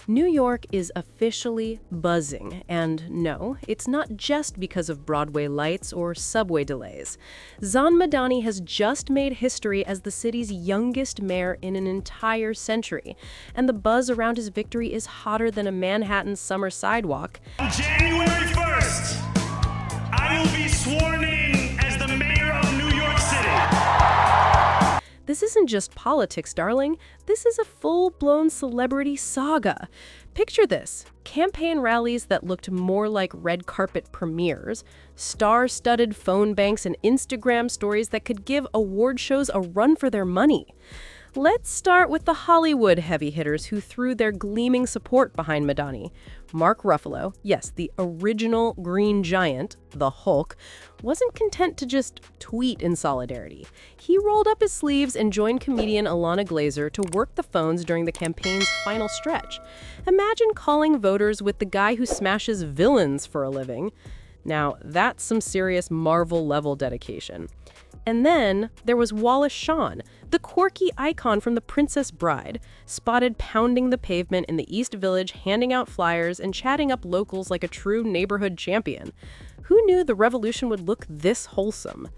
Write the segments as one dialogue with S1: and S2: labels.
S1: New York is officially buzzing, and no, it's not just because of Broadway lights or subway delays. Zohran Mamdani has just made history as the city's youngest mayor in an entire century, and the buzz around his victory is hotter than a Manhattan summer sidewalk.
S2: On January 1st, I will be sworn in as the mayor of New York City.
S1: This isn't just politics, darling. This is a full-blown celebrity saga. Picture this: campaign rallies that looked more like red carpet premieres, star-studded phone banks, and Instagram stories that could give award shows a run for their money. Let's start with the Hollywood heavy hitters who threw their gleaming support behind Mamdani. Mark Ruffalo, yes, the original Green Giant, the Hulk, wasn't content to just tweet in solidarity. He rolled up his sleeves and joined comedian Ilana Glazer to work the phones during the campaign's final stretch. Imagine calling voters with the guy who smashes villains for a living. Now, that's some serious Marvel-level dedication. And then there was Wallace Shawn, the quirky icon from The Princess Bride, spotted pounding the pavement in the East Village, handing out flyers and chatting up locals like a true neighborhood champion. Who knew the revolution would look this wholesome?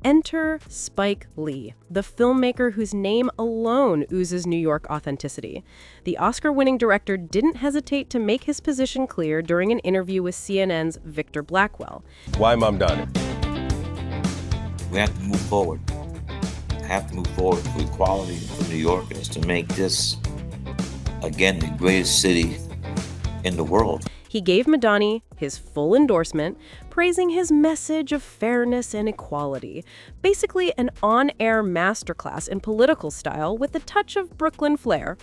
S1: Enter Spike Lee, the filmmaker whose name alone oozes New York authenticity. The Oscar-winning director didn't hesitate to make his position clear during an interview with CNN's Victor Blackwell.
S3: Why Mamdani?
S4: We have to move forward. Have to move forward for equality for New Yorkers to make this, again, the greatest city in the world.
S1: He gave Mamdani his full endorsement, praising his message of fairness and equality. Basically, an on-air masterclass in political style with a touch of Brooklyn flair.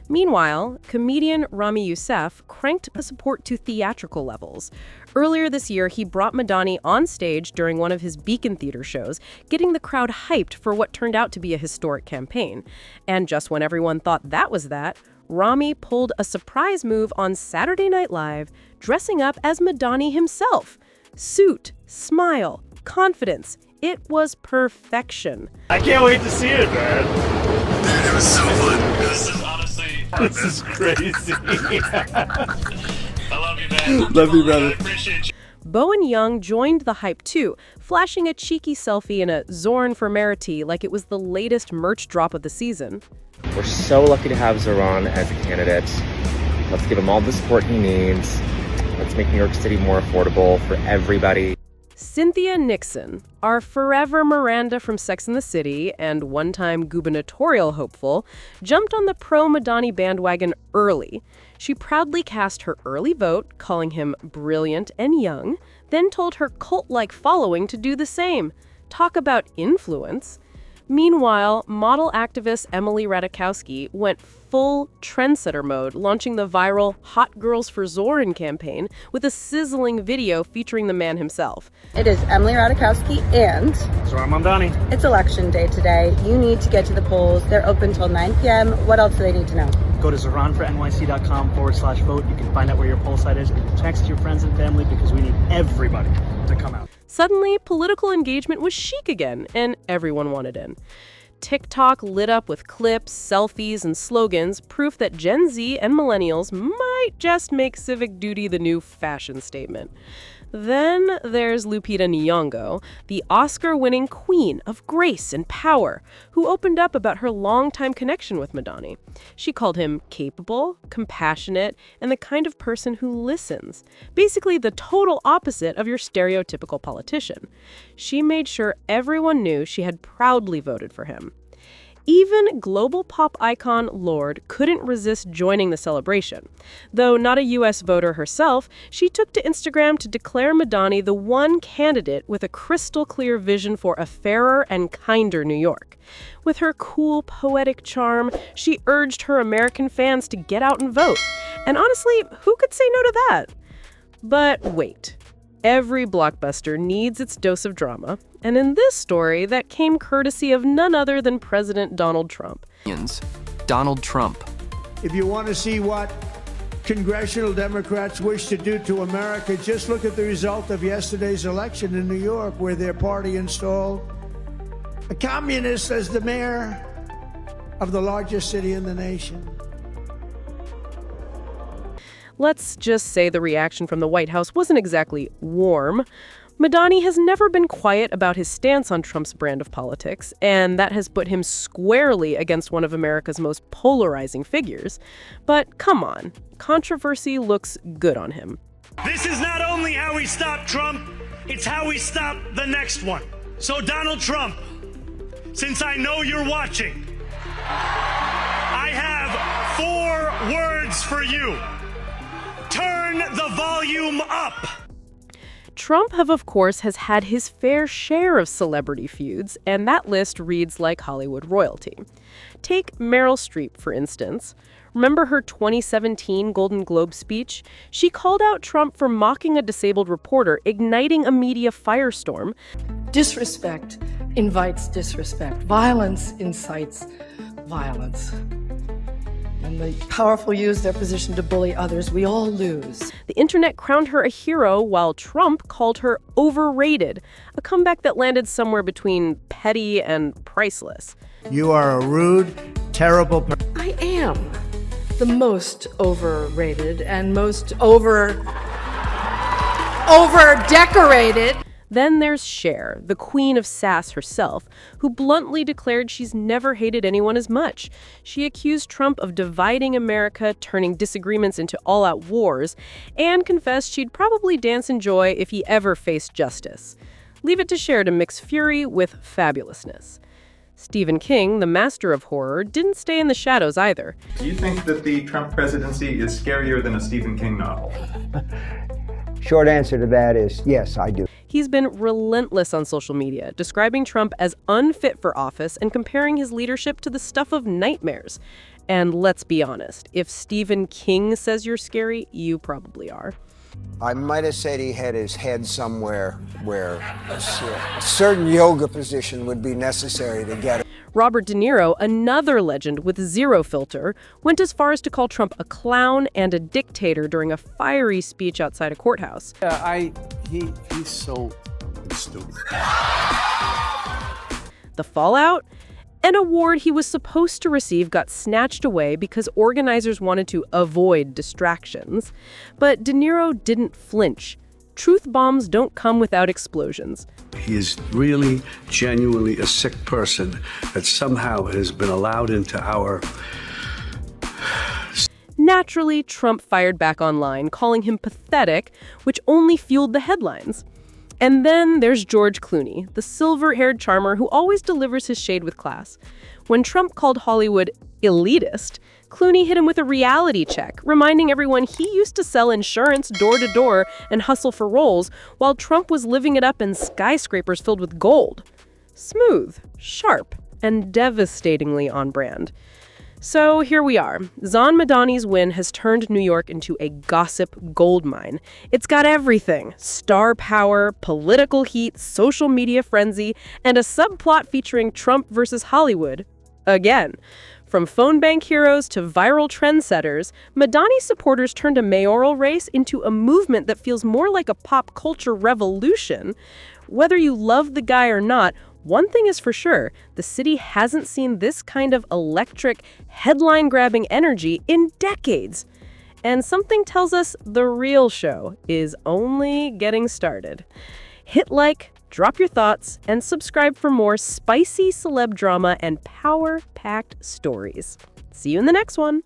S1: Meanwhile, comedian Ramy Youssef cranked the support to theatrical levels. Earlier this year, he brought Mamdani on stage during one of his Beacon Theater shows, getting the crowd hyped for what turned out to be a historic campaign. And just when everyone thought that was that, Ramy pulled a surprise move on Saturday Night Live, dressing up as Mamdani himself. Suit, smile, confidence. It was perfection.
S2: I can't wait to see it, man. Dude, it was so fun. This is honestly... This is crazy. I love you, man.
S3: Love you, brother.
S2: I appreciate you.
S1: Bowen Young joined the hype too, flashing a cheeky selfie in a Zohran for Mayor tee like it was the latest merch drop of the season.
S5: We're so lucky to have Zohran as a candidate. Let's give him all the support he needs. Let's make New York City more affordable for everybody.
S1: Cynthia Nixon, our forever Miranda from Sex and the City and one-time gubernatorial hopeful, jumped on the pro-Mamdani bandwagon early. She proudly cast her early vote, calling him brilliant and young, then told her cult-like following to do the same. Talk about influence. Meanwhile, model activist Emily Ratajkowski went full trendsetter mode, launching the viral Hot Girls for Zohran campaign with a sizzling video featuring the man himself.
S6: It is Emily Ratajkowski and
S2: Zohran Mamdani.
S6: it's election day today. You need to get to the polls. They're open till 9 p.m. What else do they need to know?
S7: Go to zohranfornyc.com/vote. You can find out where your poll site is. Text your friends and family because we need everybody to come out.
S1: Suddenly, political engagement was chic again, and everyone wanted in. TikTok lit up with clips, selfies, and slogans, proof that Gen Z and millennials might just make civic duty the new fashion statement. Then there's Lupita Nyong'o, the Oscar-winning queen of grace and power, who opened up about her longtime connection with Mamdani. She called him capable, compassionate, and the kind of person who listens. Basically the total opposite of your stereotypical politician. She made sure everyone knew she had proudly voted for him. Even global pop icon Lorde couldn't resist joining the celebration. Though not a U.S. voter herself, she took to Instagram to declare Mamdani the one candidate with a crystal-clear vision for a fairer and kinder New York. With her cool, poetic charm, she urged her American fans to get out and vote. And honestly, who could say no to that? But wait. Every blockbuster needs its dose of drama, and in this story, that came courtesy of none other than President Donald Trump.
S8: Donald Trump.
S9: If you want to see what congressional Democrats wish to do to America, just look at the result of yesterday's election in New York, where their party installed a communist as the mayor of the largest city in the nation.
S1: Let's just say the reaction from the White House wasn't exactly warm. Mamdani has never been quiet about his stance on Trump's brand of politics, and that has put him squarely against one of America's most polarizing figures. But come on, controversy looks good on him.
S2: This is not only how we stop Trump, it's how we stop the next one. So Donald Trump, since I know you're watching, I have 4 words for you. Turn the volume up.
S1: Trump, of course, has had his fair share of celebrity feuds, and that list reads like Hollywood royalty. Take Meryl Streep, for instance. Remember her 2017 Golden Globe speech? She called out Trump for mocking a disabled reporter, igniting a media firestorm.
S3: Disrespect invites disrespect. Violence incites violence. When the powerful use their position to bully others, we all lose.
S1: The internet crowned her a hero, while Trump called her overrated, a comeback that landed somewhere between petty and priceless.
S9: You are a rude, terrible person.
S3: I am the most overrated and most over-decorated.
S1: Then there's Cher, the queen of sass herself, who bluntly declared she's never hated anyone as much. She accused Trump of dividing America, turning disagreements into all-out wars, and confessed she'd probably dance in joy if he ever faced justice. Leave it to Cher to mix fury with fabulousness. Stephen King, the master of horror, didn't stay in the shadows either.
S10: Do you think that the Trump presidency is scarier than a Stephen King novel?
S11: Short answer to that is yes, I do.
S1: He's been relentless on social media, describing Trump as unfit for office and comparing his leadership to the stuff of nightmares. And let's be honest, if Stephen King says you're scary, you probably are.
S11: I might have said he had his head somewhere where a certain yoga position would be necessary to get it.
S1: Robert De Niro, another legend with zero filter, went as far as to call Trump a clown and a dictator during a fiery speech outside a courthouse.
S12: He's so stupid.
S1: The fallout? An award he was supposed to receive got snatched away because organizers wanted to avoid distractions. But De Niro didn't flinch. Truth bombs don't come without explosions.
S12: He is really, genuinely a sick person that somehow has been allowed into our...
S1: Naturally, Trump fired back online, calling him pathetic, which only fueled the headlines. And then there's George Clooney, the silver-haired charmer who always delivers his shade with class. When Trump called Hollywood elitist, Clooney hit him with a reality check, reminding everyone he used to sell insurance door to door and hustle for roles, while Trump was living it up in skyscrapers filled with gold. Smooth, sharp, and devastatingly on brand. So here we are. Zohran Mamdani's win has turned New York into a gossip goldmine. It's got everything: star power, political heat, social media frenzy, and a subplot featuring Trump versus Hollywood. Again. From phone bank heroes to viral trendsetters, Mamdani's supporters turned a mayoral race into a movement that feels more like a pop culture revolution. Whether you love the guy or not, one thing is for sure, the city hasn't seen this kind of electric, headline-grabbing energy in decades. And something tells us the real show is only getting started. Hit like, drop your thoughts, and subscribe for more spicy celeb drama and power-packed stories. See you in the next one.